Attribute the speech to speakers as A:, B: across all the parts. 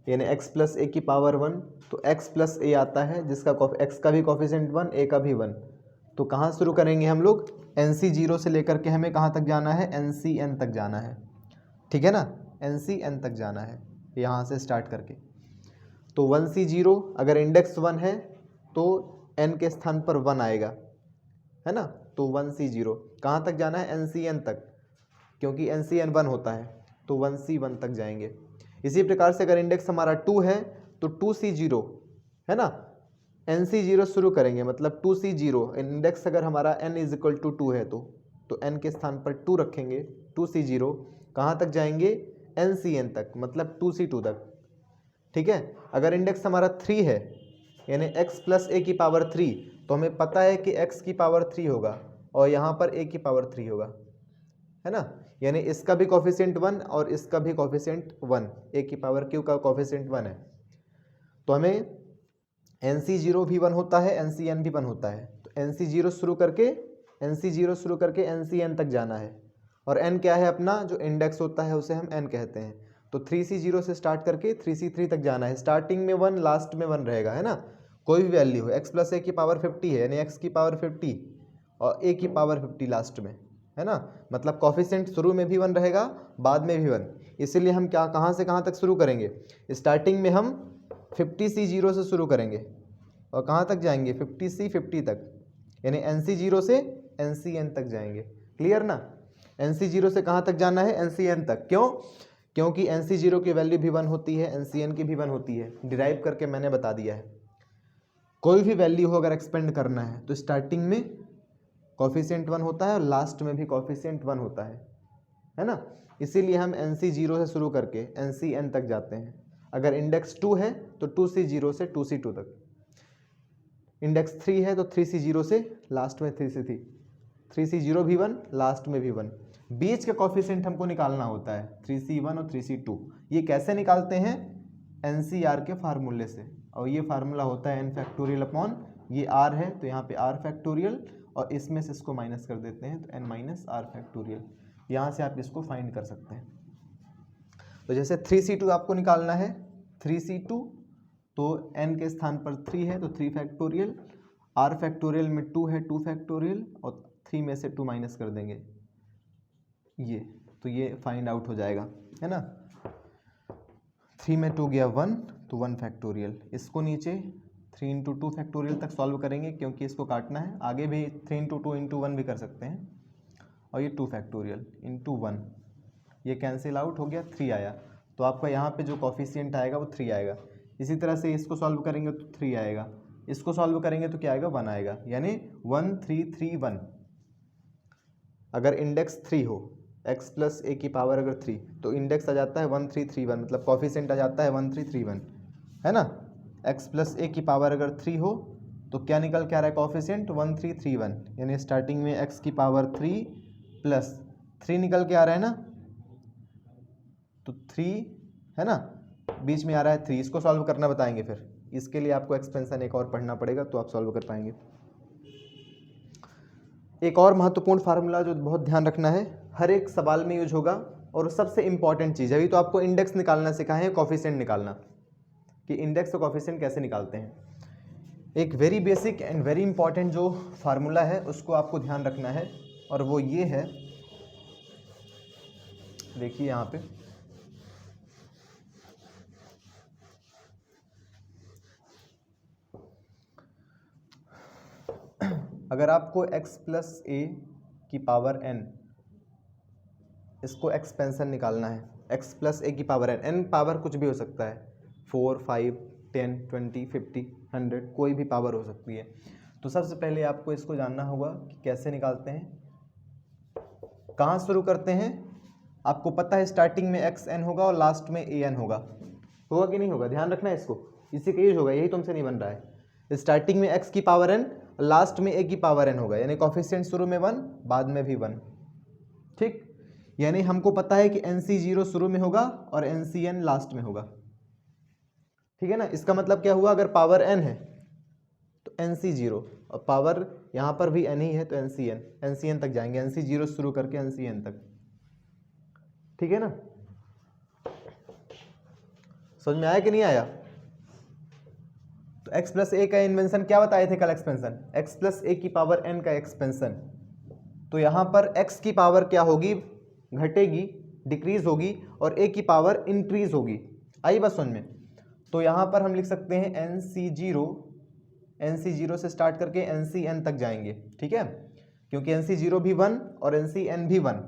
A: यानी x plus ए की power 1, तो x प्लस ए आता है जिसका x का भी कॉफिशेंट 1, a का भी 1। तो कहाँ शुरू करेंगे हम लोग, NC0 से लेकर के हमें कहाँ तक जाना है, NCN तक जाना है, ठीक है ना, NCN तक जाना है यहाँ से स्टार्ट करके। तो 1C0 अगर इंडेक्स 1 है तो n के स्थान पर 1 आएगा, है ना। तो 1C0 कहाँ तक जाना है, NCN तक, क्योंकि NCN 1 होता है, तो 1C1 तक जाएंगे। इसी प्रकार से अगर इंडेक्स हमारा 2 है तो 2C0, है ना, NC0 शुरू करेंगे, मतलब 2C0 इंडेक्स अगर हमारा n इज इक्वल टू 2 है तो n के स्थान पर 2 रखेंगे, 2C0 कहाँ तक जाएंगे, NCN तक, मतलब 2C2 तक, ठीक है। अगर इंडेक्स हमारा 3 है यानी x प्लस ए की पावर 3, तो हमें पता है कि x की पावर 3 होगा और यहाँ पर a की पावर 3 होगा, है ना, यानी इसका भी कॉफिशिएंट 1 और इसका भी कॉफिशिएंट 1, a की पावर q का कॉफिशिएंट 1 है। तो हमें NC0 भी 1 होता है, NCN भी 1 होता है, तो NC0 शुरू करके NCN तक जाना है, और n क्या है अपना, जो इंडेक्स होता है उसे हम n कहते हैं। तो 3C0 से स्टार्ट करके 3C3 तक जाना है, स्टार्टिंग में 1 लास्ट में 1 रहेगा, है ना, कोई भी वैल्यू हो, x प्लस ए की पावर 50 है यानी x की पावर 50 और a की पावर 50 लास्ट में, है ना, मतलब कॉफिशिएंट शुरू में भी 1 रहेगा, बाद में भी 1। इसीलिए हम क्या कहाँ से कहाँ तक शुरू करेंगे, स्टार्टिंग में हम 50C0 से शुरू करेंगे और कहाँ तक जाएंगे, 50C 50 तक, यानी NC0 से NCN तक जाएंगे। क्लियर ना, NC0 से कहाँ तक जाना है, NCN तक। क्यों, क्योंकि NC0 की वैल्यू भी 1 होती है, NCN की भी 1 होती है, डिराइव करके मैंने बता दिया है। कोई भी वैल्यू हो अगर एक्सपेंड करना है तो स्टार्टिंग में कॉफिशिएंट 1 होता है और लास्ट में भी कॉफिशिएंट 1 होता है ना। इसीलिए हम NC0 से शुरू करके NCN तक जाते हैं। अगर इंडेक्स 2 है तो 2C0 से 2C2 तक, इंडेक्स 3 है तो 3C0 से लास्ट में 3C3, 3C0 भी 1 लास्ट में भी 1, बीच का कॉफिशिएंट हमको निकालना होता है 3C1 और 3C2। ये कैसे निकालते हैं, NCR के फार्मूले से, और ये फार्मूला होता है n फैक्टोरियल अपॉन, ये r है तो यहाँ पे r फैक्टोरियल, और इसमें से इसको माइनस कर देते हैं तो n माइनस r फैक्टोरियल। यहाँ से आप इसको फाइंड कर सकते हैं। तो जैसे 3C2 आपको निकालना है, 3C2 तो n के स्थान पर 3 है तो 3 फैक्टोरियल, r फैक्टोरियल में 2 है 2 फैक्टोरियल, और 3 में से 2 माइनस कर देंगे ये, तो ये फाइंड आउट हो जाएगा, है ना। 3 में 2 गया 1 तो 1 फैक्टोरियल। इसको नीचे 3 इंटू 2 फैक्टोरियल तक सॉल्व करेंगे क्योंकि इसको काटना है, आगे भी 3 इंटू 2 इंटू 1 भी कर सकते हैं, और ये 2 फैक्टोरियल इंटू 1, ये कैंसिल आउट हो गया, 3 आया, तो आपका यहाँ पे जो कॉफिशिएंट आएगा वो 3 आएगा। इसी तरह से इसको सॉल्व करेंगे तो 3 आएगा, इसको सॉल्व करेंगे तो क्या आएगा, 1 आएगा, यानी 1 3 3 1। अगर इंडेक्स 3 हो, x प्लस ए की पावर अगर 3, तो इंडेक्स आ जाता है 1 3 3 1, मतलब कॉफिशिएंट आ जाता है 1 3 3 1, है ना। x प्लस ए की पावर अगर 3 हो तो क्या निकल के आ रहा है, कॉफिशिएंट 1 3 3 1, यानी स्टार्टिंग में x की पावर 3 प्लस 3 निकल के आ रहा है ना, तो 3, है ना, बीच में आ रहा है 3, इसको सॉल्व करना बताएंगे फिर, इसके लिए आपको एक्सपेंशन एक और पढ़ना पड़ेगा तो आप सॉल्व कर पाएंगे। एक और महत्वपूर्ण फार्मूला जो बहुत ध्यान रखना है, हर एक सवाल में यूज होगा, और सबसे इंपॉर्टेंट चीज़, अभी तो आपको इंडेक्स निकालना सिखाए हैं, कॉफिशिएंट निकालना, कि इंडेक्स और कॉफिशिएंट कैसे निकालते हैं। एक very basic and very important जो फार्मूला है उसको आपको ध्यान रखना है, और वो ये है, देखिए यहाँ पे, अगर आपको x प्लस ए की पावर n, इसको एक्सपेंशन निकालना है, x प्लस ए की पावर n पावर कुछ भी हो सकता है, 4 5 10 20 50 100, कोई भी पावर हो सकती है। तो सबसे पहले आपको इसको जानना होगा कि कैसे निकालते हैं, कहाँ शुरू करते हैं। आपको पता है स्टार्टिंग में xn होगा और लास्ट में an होगा कि नहीं होगा, ध्यान रखना है इसको, इसी का यूज होगा, यही तुमसे नहीं बन रहा है। स्टार्टिंग में x की पावर n, लास्ट में a की पावर n होगा, यानी कॉफिशिएंट शुरू में 1 बाद में भी 1, ठीक। यानी हमको पता है कि NC0 शुरू में होगा और NCN लास्ट में होगा, ठीक है ना। इसका मतलब क्या हुआ, अगर पावर n है तो NC0, और पावर यहाँ पर भी n ही है तो NCN तक जाएंगे, NC0 शुरू करके NCN तक, ठीक है ना। समझ में आया कि नहीं आया? तो x प्लस ए का इन्वेंशन क्या बताए थे कल एक्सपेंशन, x प्लस ए की पावर n का एक्सपेंशन। तो यहाँ पर x की पावर क्या होगी, घटेगी, डिक्रीज होगी, और a की पावर इंक्रीज होगी। आई बात समझ में? तो यहाँ पर हम लिख सकते हैं NC0 से स्टार्ट करके NCn तक जाएंगे, ठीक है, क्योंकि NC0 भी 1 और NCn भी 1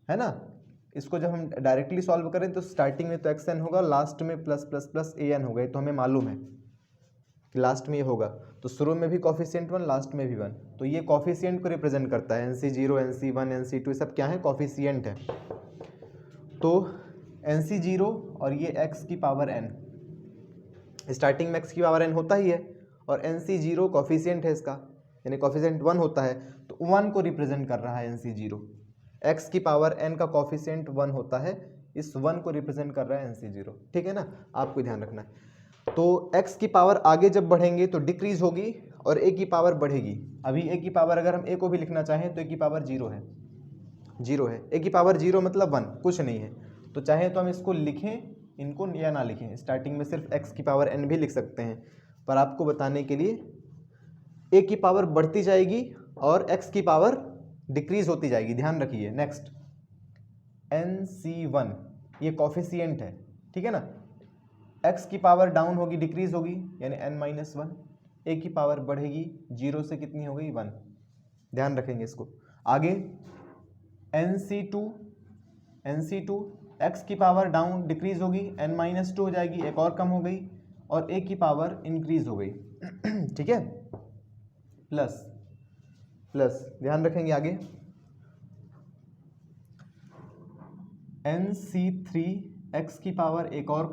A: है ना। इसको जब हम डायरेक्टली सॉल्व करें तो स्टार्टिंग में तो xn होगा, लास्ट में प्लस प्लस प्लस an होगा, तो हमें मालूम है कि लास्ट में ये होगा। तो शुरू में भी कॉफिशिएंट 1, लास्ट में भी 1, तो ये कॉफिशिएंट को रिप्रेजेंट करता है। NC0 NC1 NC2 सब क्या है, कॉफिशिएंट है। तो NC0 और ये x की पावर n, स्टार्टिंग में x की पावर n होता ही है, और NC0 कॉफिशिएंट है इसका, यानी कॉफिशिएंट 1 होता है, तो 1 को रिप्रेजेंट कर रहा है NC0। x की पावर n का कॉफिशिएंट 1 होता है, इस 1 को रिप्रेजेंट कर रहा है NC0, ठीक है ना, आपको ध्यान रखना है। तो x की पावर आगे जब बढ़ेंगे तो डिक्रीज होगी और a की पावर बढ़ेगी। अभी a की पावर अगर हम a को भी लिखना चाहें तो a की पावर 0 है, 0 है, a की पावर 0 मतलब 1, कुछ नहीं है। तो चाहे तो हम इसको लिखें इनको या ना लिखें, स्टार्टिंग में सिर्फ x की पावर n भी लिख सकते हैं, पर आपको बताने के लिए a की पावर बढ़ती जाएगी और x की पावर डिक्रीज होती जाएगी, ध्यान रखिए। नेक्स्ट NC1 ये कॉफिशिएंट है, ठीक है ना, x की पावर डाउन होगी, डिक्रीज होगी, यानी n-1, a की पावर बढ़ेगी, 0 से कितनी हो गई, 1, ध्यान रखेंगे इसको। आगे NC2 x की पावर डाउन डिक्रीज होगी, n-2 हो जाएगी, एक और कम हो गई, और a की पावर इंक्रीज हो गई, ठीक है, प्लस प्लस, ध्यान रखेंगे। आगे NC3 x की पावर एक और